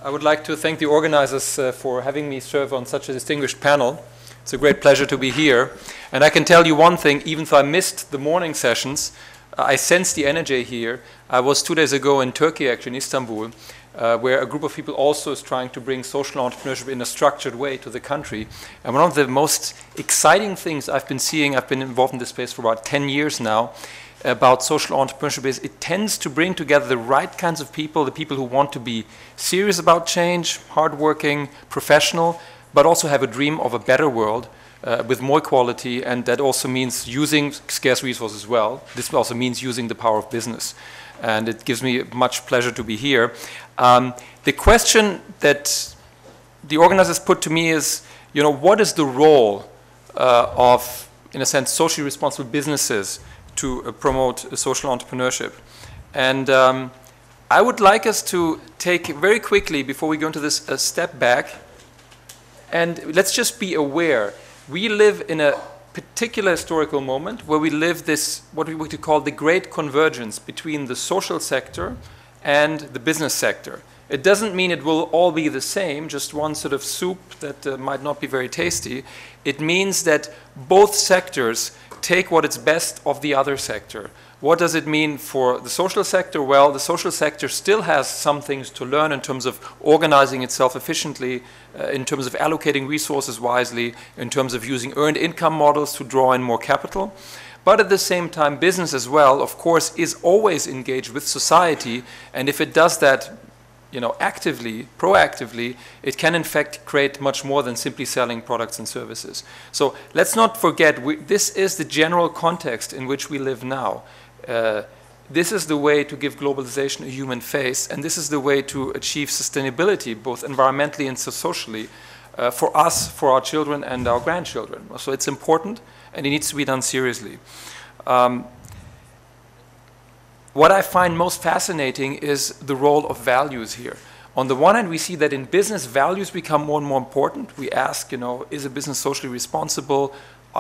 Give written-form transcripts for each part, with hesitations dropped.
I would like to thank the organizers for having me serve on such a distinguished panel. It's a great pleasure to be here. And I can tell you one thing, even though I missed the morning sessions, I sense the energy here. I was 2 days ago in Turkey, actually in Istanbul, where a group of people also is trying to bring social entrepreneurship in a structured way to the country. And one of the most exciting things I've been seeing, I've been involved in this space for about 10 years now, about social entrepreneurship is it tends to bring together the right kinds of people, the people who want to be serious about change, hardworking, professional, but also have a dream of a better world with more equality, and that also means using scarce resources well. This also means using the power of business. And it gives me much pleasure to be here. The question that the organizers put to me is, you know, what is the role of, in a sense, socially responsible businesses to promote social entrepreneurship? And I would like us to take very quickly, before we go into this, a step back, and let's just be aware. We live in a particular historical moment where we live this, what we would call the great convergence between the social sector and the business sector. It doesn't mean it will all be the same, just one sort of soup that might not be very tasty. It means that both sectors take what is best of the other sector. What does it mean for the social sector? Well, the social sector still has some things to learn in terms of organizing itself efficiently, in terms of allocating resources wisely, in terms of using earned income models to draw in more capital. But at the same time, business as well, of course, is always engaged with society, and if it does that, you know, actively, proactively, it can in fact create much more than simply selling products and services. So let's not forget, this is the general context in which we live now. This is the way to give globalization a human face, and this is the way to achieve sustainability, both environmentally and socially, for us, for our children and our grandchildren. So it's important, and it needs to be done seriously. What I find most fascinating is the role of values here. On the one hand, we see that in business, values become more and more important. We ask, you know, is a business socially responsible?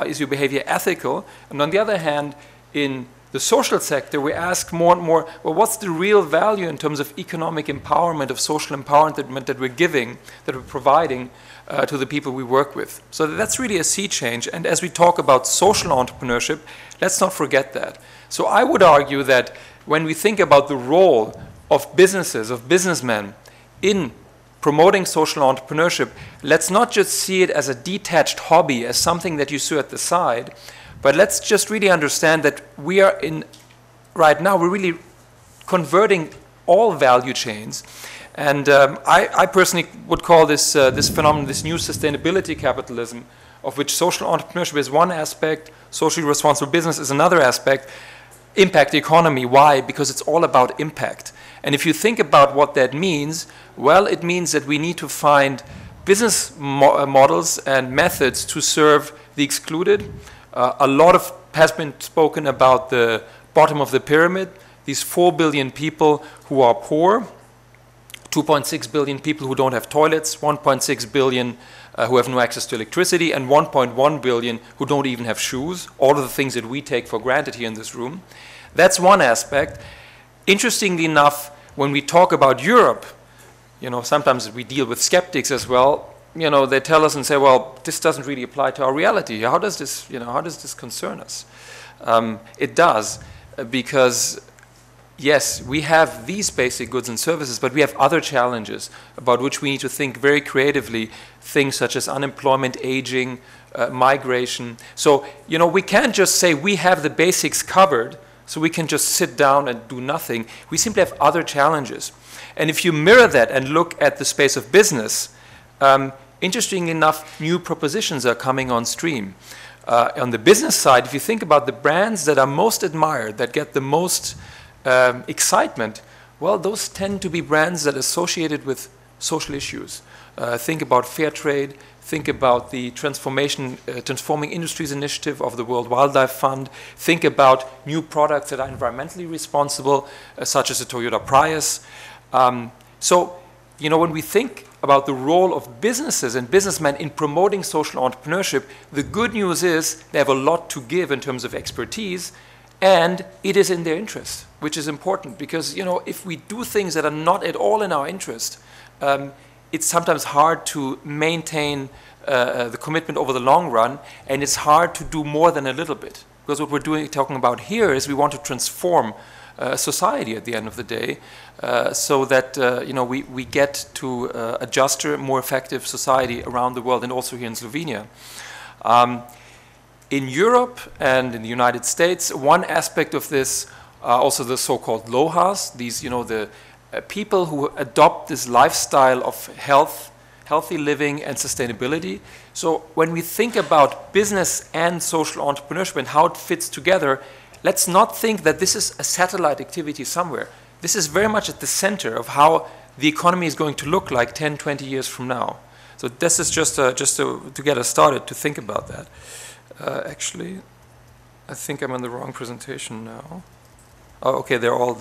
Is your behavior ethical? And on the other hand, in the social sector, we ask more and more, well, what's the real value in terms of economic empowerment, of social empowerment that we're giving, that we're providing to the people we work with? So that's really a sea change. And as we talk about social entrepreneurship, let's not forget that. So I would argue that when we think about the role of businesses, of businessmen in promoting social entrepreneurship, let's not just see it as a detached hobby, as something that you see at the side, but let's just really understand that we are right now, we're really converting all value chains. And I personally would call this, this phenomenon, this new sustainability capitalism, of which social entrepreneurship is one aspect, socially responsible business is another aspect. Impact economy, why? Because it's all about impact. And if you think about what that means, well, it means that we need to find business models and methods to serve the excluded. A lot has been spoken about the bottom of the pyramid, these 4 billion people who are poor, 2.6 billion people who don't have toilets, 1.6 billion who have no access to electricity, and 1.1 billion who don't even have shoes, all of the things that we take for granted here in this room. That's one aspect. Interestingly enough, when we talk about Europe, you know, sometimes we deal with skeptics as well. You know, they tell us and say, well, this doesn't really apply to our reality. How does this, you know, how does this concern us? It does, because yes, we have these basic goods and services, but we have other challenges about which we need to think very creatively, things such as unemployment, aging, migration. So, you know, we can't just say we have the basics covered, so we can just sit down and do nothing. We simply have other challenges. And if you mirror that and look at the space of business, interestingly enough, new propositions are coming on stream. On the business side, if you think about the brands that are most admired, that get the most excitement, well, those tend to be brands that are associated with social issues. Think about fair trade, think about the Transforming Industries Initiative of the World Wildlife Fund, think about new products that are environmentally responsible, such as the Toyota Prius. So, you know, when we think about the role of businesses and businessmen in promoting social entrepreneurship, the good news is they have a lot to give in terms of expertise, and it is in their interest, which is important because, you know, if we do things that are not at all in our interest, it's sometimes hard to maintain the commitment over the long run, and it's hard to do more than a little bit. Because what we're talking about here is we want to transform society at the end of the day, so that you know, we get to a juster, more effective society around the world, and also here in Slovenia. In Europe and in the United States, one aspect of this are also the so-called LOHAs, these, you know, the people who adopt this lifestyle of healthy living and sustainability. So when we think about business and social entrepreneurship and how it fits together, let's not think that this is a satellite activity somewhere. This is very much at the center of how the economy is going to look like 10, 20 years from now. So this is just to get us started to think about that. Actually, I think I'm on the wrong presentation now. Oh, okay, they're all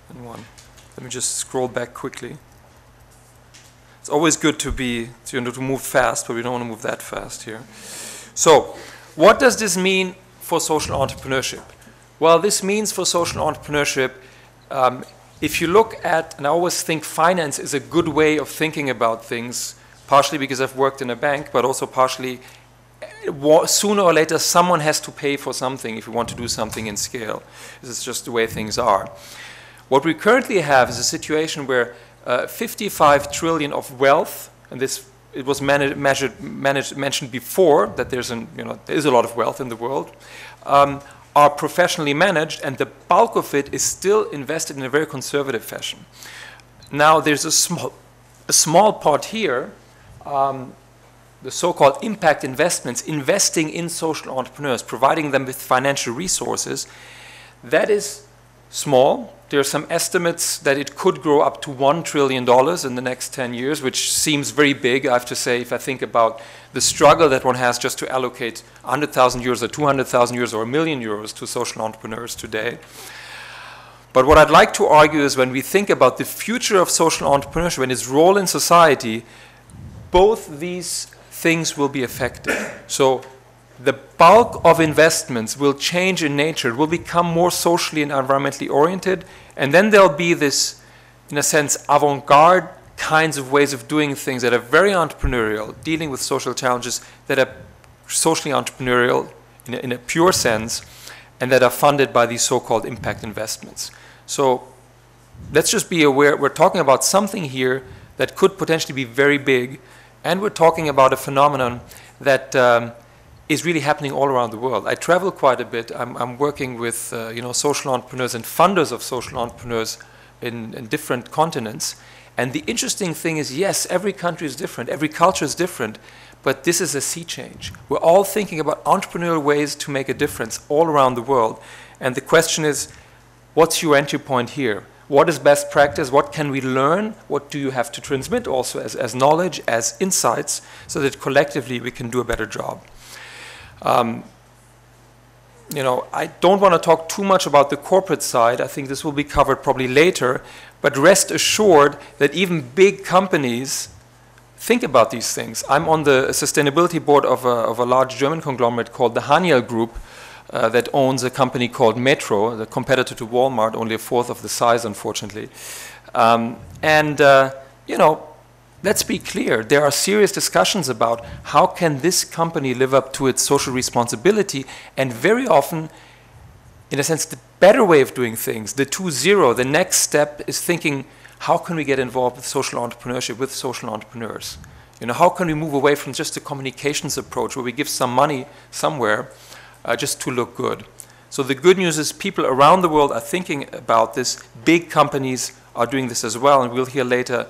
in one. Let me just scroll back quickly. It's always good to move fast, but we don't want to move that fast here. So, what does this mean for social entrepreneurship? Well, this means for social entrepreneurship, if you look at, and I always think finance is a good way of thinking about things, partially because I've worked in a bank, but also partially sooner or later someone has to pay for something if you want to do something in scale. This is just the way things are. What we currently have is a situation where 55 trillion of wealth, and it was mentioned before that there is a lot of wealth in the world, are professionally managed, and the bulk of it is still invested in a very conservative fashion. Now there's a small part here, the so-called impact investments, investing in social entrepreneurs, providing them with financial resources. That is small. There are some estimates that it could grow up to $1 trillion in the next 10 years, which seems very big, I have to say, if I think about the struggle that one has just to allocate 100,000 euros or 200,000 euros or 1 million euros to social entrepreneurs today. But what I'd like to argue is when we think about the future of social entrepreneurship and its role in society, both these things will be affected. So the bulk of investments will change in nature. It will become more socially and environmentally oriented. And then there'll be this, in a sense, avant-garde kinds of ways of doing things that are very entrepreneurial, dealing with social challenges that are socially entrepreneurial in a pure sense, and that are funded by these so-called impact investments. So let's just be aware, we're talking about something here that could potentially be very big, and we're talking about a phenomenon that is really happening all around the world. I travel quite a bit. I'm working with social entrepreneurs and funders of social entrepreneurs in different continents. And the interesting thing is, yes, every country is different, every culture is different, but this is a sea change. We're all thinking about entrepreneurial ways to make a difference all around the world. And the question is, what's your entry point here? What is best practice? What can we learn? What do you have to transmit also as knowledge, as insights, so that collectively we can do a better job? I don't want to talk too much about the corporate side. I think this will be covered probably later. But rest assured that even big companies think about these things. I'm on the sustainability board of a large German conglomerate called the Haniel Group, that owns a company called Metro, the competitor to Walmart, only a fourth of the size, unfortunately. Let's be clear. There are serious discussions about how can this company live up to its social responsibility, and very often, in a sense, the better way of doing things, the 2.0, the next step is thinking, how can we get involved with social entrepreneurship, with social entrepreneurs? How can we move away from just a communications approach where we give some money somewhere just to look good? So the good news is people around the world are thinking about this. Big companies are doing this as well, and we'll hear later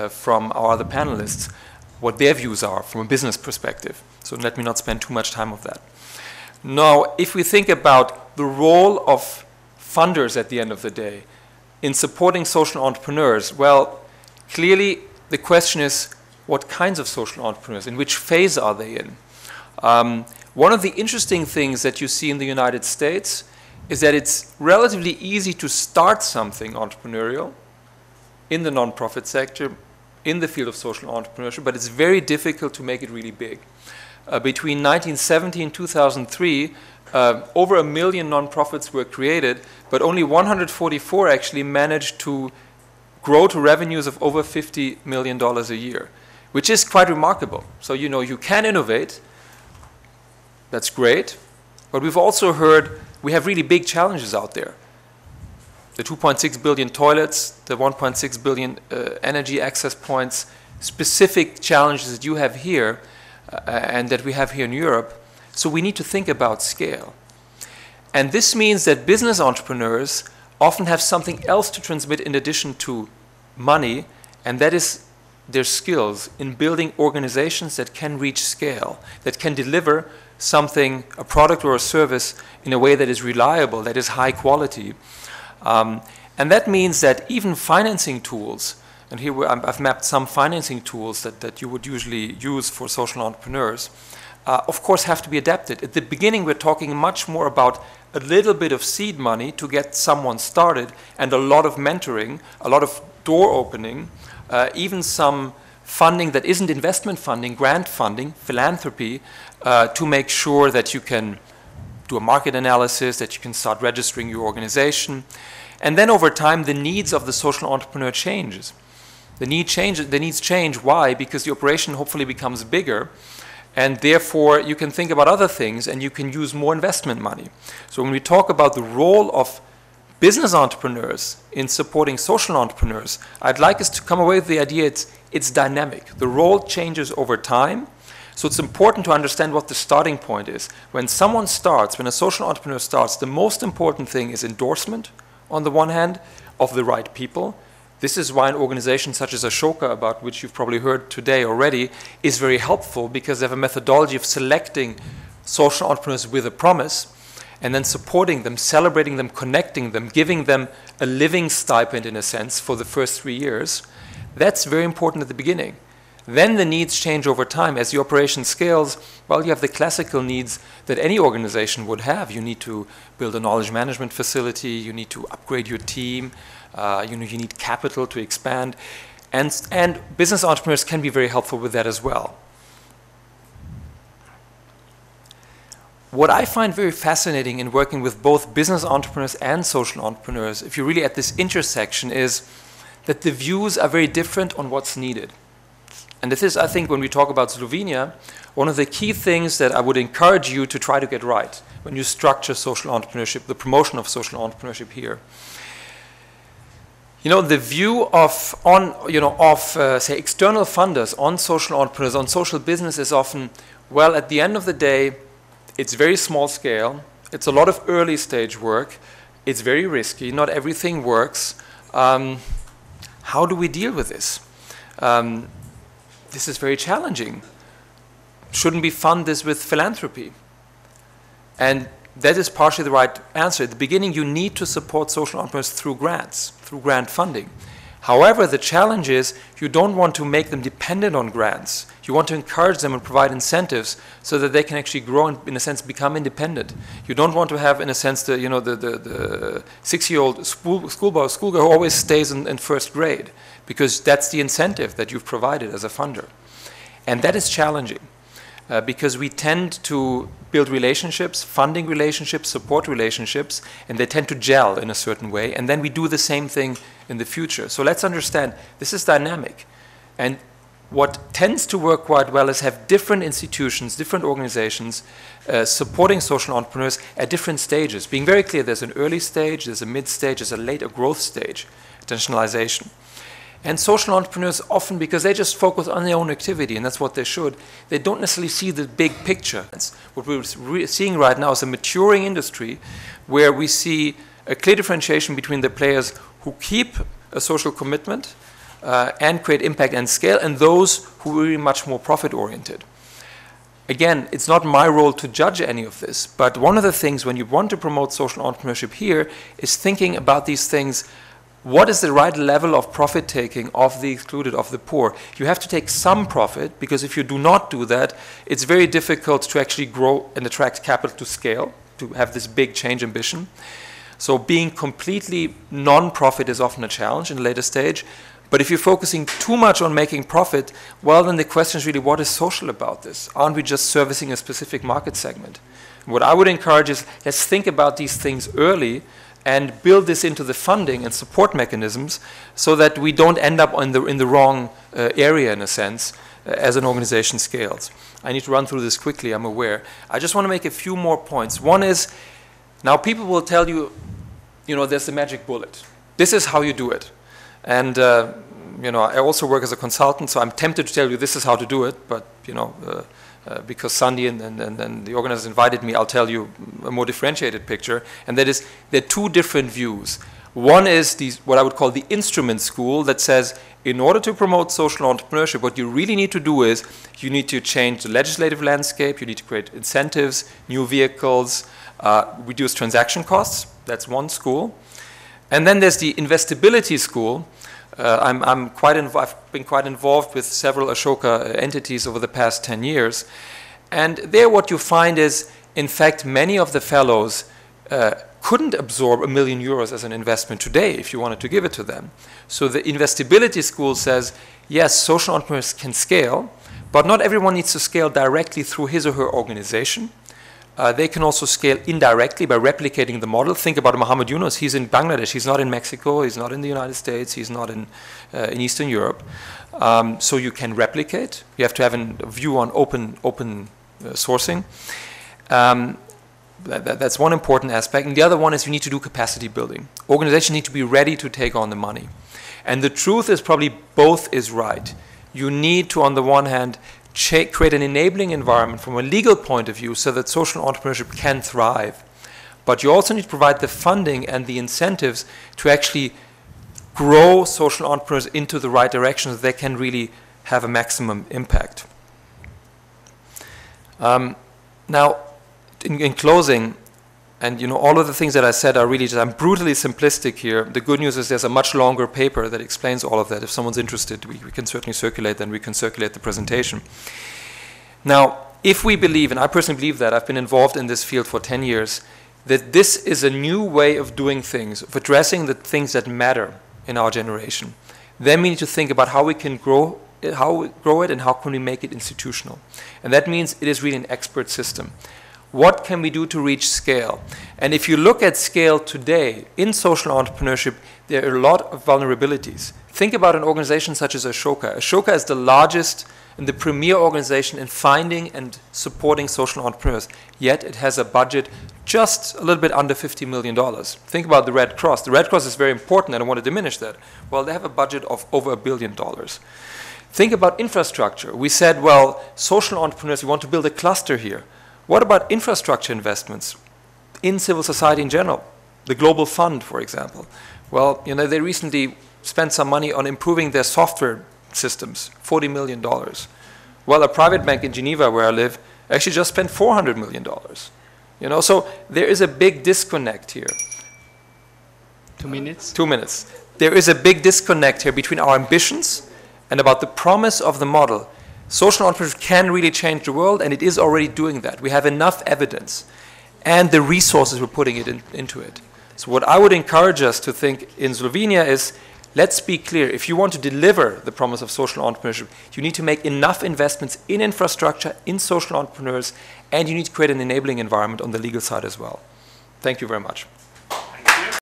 from our other panelists what their views are from a business perspective. So let me not spend too much time on that. Now, if we think about the role of funders at the end of the day in supporting social entrepreneurs, well, clearly the question is, what kinds of social entrepreneurs? In which phase are they in? One of the interesting things that you see in the United States is that it's relatively easy to start something entrepreneurial in the nonprofit sector, in the field of social entrepreneurship, but it's very difficult to make it really big. between 1970 and 2003, over 1 million nonprofits were created, but only 144 actually managed to grow to revenues of over $50 million a year, which is quite remarkable. So, you know, you can innovate. That's great. But we've also heard we have really big challenges out there. The 2.6 billion toilets, the 1.6 billion energy access points, specific challenges that you have here and that we have here in Europe. So we need to think about scale. And this means that business entrepreneurs often have something else to transmit in addition to money, and that is their skills in building organizations that can reach scale, that can deliver something, a product or a service, in a way that is reliable, that is high quality. And that means that even financing tools, and here I've mapped some financing tools that you would usually use for social entrepreneurs, of course have to be adapted. At the beginning we're talking much more about a little bit of seed money to get someone started and a lot of mentoring, a lot of door opening, even some funding that isn't investment funding, grant funding, philanthropy, to make sure that you can do a market analysis, that you can start registering your organization. And then over time the needs of the social entrepreneur changes. The needs change. Why? Because the operation hopefully becomes bigger, and therefore you can think about other things and you can use more investment money. So when we talk about the role of business entrepreneurs in supporting social entrepreneurs, I'd like us to come away with the idea it's dynamic. The role changes over time. So it's important to understand what the starting point is. When someone starts, when a social entrepreneur starts, the most important thing is endorsement, on the one hand, of the right people. This is why an organization such as Ashoka, about which you've probably heard today already, is very helpful, because they have a methodology of selecting social entrepreneurs with a promise and then supporting them, celebrating them, connecting them, giving them a living stipend in a sense for the first 3 years. That's very important at the beginning. Then the needs change over time. As the operation scales, well, you have the classical needs that any organization would have. You need to build a knowledge management facility, you need to upgrade your team, you need capital to expand, and business entrepreneurs can be very helpful with that as well. What I find very fascinating in working with both business entrepreneurs and social entrepreneurs, if you're really at this intersection, is that the views are very different on what's needed. And this is, I think, when we talk about Slovenia, one of the key things that I would encourage you to try to get right when you structure social entrepreneurship, the promotion of social entrepreneurship here. You know, the view of, say, external funders on social entrepreneurs, on social business is often, well, at the end of the day, it's very small scale, it's a lot of early stage work, it's very risky, not everything works. How do we deal with this? This is very challenging. Shouldn't we fund this with philanthropy? And that is partially the right answer. At the beginning, you need to support social entrepreneurs through grants, through grant funding. However, the challenge is you don't want to make them dependent on grants. You want to encourage them and provide incentives so that they can actually grow and, in a sense, become independent. You don't want to have, in a sense, the 6-year-old schoolgirl who always stays in first grade, because that's the incentive that you've provided as a funder. And that is challenging because we tend to build relationships, funding relationships, support relationships, and they tend to gel in a certain way. And then we do the same thing in the future. So let's understand this is dynamic. And what tends to work quite well is have different institutions, different organizations supporting social entrepreneurs at different stages. Being very clear, there's an early stage, there's a mid stage, there's a later growth stage, internationalization. And social entrepreneurs often, because they just focus on their own activity, and that's what they should, they don't necessarily see the big picture. What we're seeing right now is a maturing industry where we see a clear differentiation between the players who keep a social commitment and create impact and scale, and those who are really much more profit-oriented. Again, it's not my role to judge any of this, but one of the things when you want to promote social entrepreneurship here is thinking about these things. What is the right level of profit-taking of the excluded, of the poor? You have to take some profit, because if you do not do that, it's very difficult to actually grow and attract capital to scale, to have this big change ambition. So being completely non-profit is often a challenge in a later stage, But if you're focusing too much on making profit, well, then the question is really, what is social about this? Aren't we just servicing a specific market segment? What I would encourage is, let's think about these things early and build this into the funding and support mechanisms so that we don't end up in the wrong area, in a sense, as an organization scales. I need to run through this quickly, I'm aware. I just want to make a few more points. One is, now people will tell you, you know, there's the magic bullet. This is how you do it. And, you know, I also work as a consultant, so I'm tempted to tell you this is how to do it, but, you know, because Sandy and the organizers invited me, I'll tell you a more differentiated picture, and that is, there are two different views. One is what I would call the instrument school that says, in order to promote social entrepreneurship, what you really need to do is, you need to change the legislative landscape, you need to create incentives, new vehicles, reduce transaction costs. That's one school. And then there's the investability school. I've been quite involved with several Ashoka entities over the past 10 years. And there what you find is, in fact, many of the fellows couldn't absorb €1 million as an investment today if you wanted to give it to them. So the investability school says, yes, social entrepreneurs can scale, but not everyone needs to scale directly through his or her organization. They can also scale indirectly by replicating the model. Think about Muhammad Yunus. He's in Bangladesh. He's not in Mexico. He's not in the United States. He's not in Eastern Europe. So you can replicate. You have to have a view on open sourcing. That's one important aspect. And the other one is you need to do capacity building. Organizations need to be ready to take on the money. And the truth is probably both is right. You need to, on the one hand, create an enabling environment from a legal point of view so that social entrepreneurship can thrive. But you also need to provide the funding and the incentives to actually grow social entrepreneurs into the right direction so they can really have a maximum impact. Now, in closing, and you know, all of the things that I said are really just, I'm brutally simplistic here. The good news is there's a much longer paper that explains all of that. If someone's interested, we can certainly circulate that, and we can circulate the presentation. Now, if we believe, and I personally believe that, I've been involved in this field for 10 years, that this is a new way of doing things, of addressing the things that matter in our generation, then we need to think about how we can grow it and how can we make it institutional. And that means it is really an expert system. What can we do to reach scale? And if you look at scale today in social entrepreneurship, there are a lot of vulnerabilities. Think about an organization such as Ashoka. Ashoka is the largest and the premier organization in finding and supporting social entrepreneurs, yet it has a budget just a little bit under $50 million. Think about the Red Cross. The Red Cross is very important, and I want to diminish that. Well, they have a budget of over $1 billion. Think about infrastructure. We said, well, social entrepreneurs, we want to build a cluster here. What about infrastructure investments in civil society in general? The Global Fund, for example. Well, you know, they recently spent some money on improving their software systems, $40 million. Well, a private bank in Geneva, where I live, actually just spent $400 million. You know, so there is a big disconnect here. 2 minutes? 2 minutes. There is a big disconnect here between our ambitions and about the promise of the model. Social entrepreneurship can really change the world, and it is already doing that. We have enough evidence, and the resources we're putting into it. So what I would encourage us to think in Slovenia is, let's be clear, if you want to deliver the promise of social entrepreneurship, you need to make enough investments in infrastructure, in social entrepreneurs, and you need to create an enabling environment on the legal side as well. Thank you very much.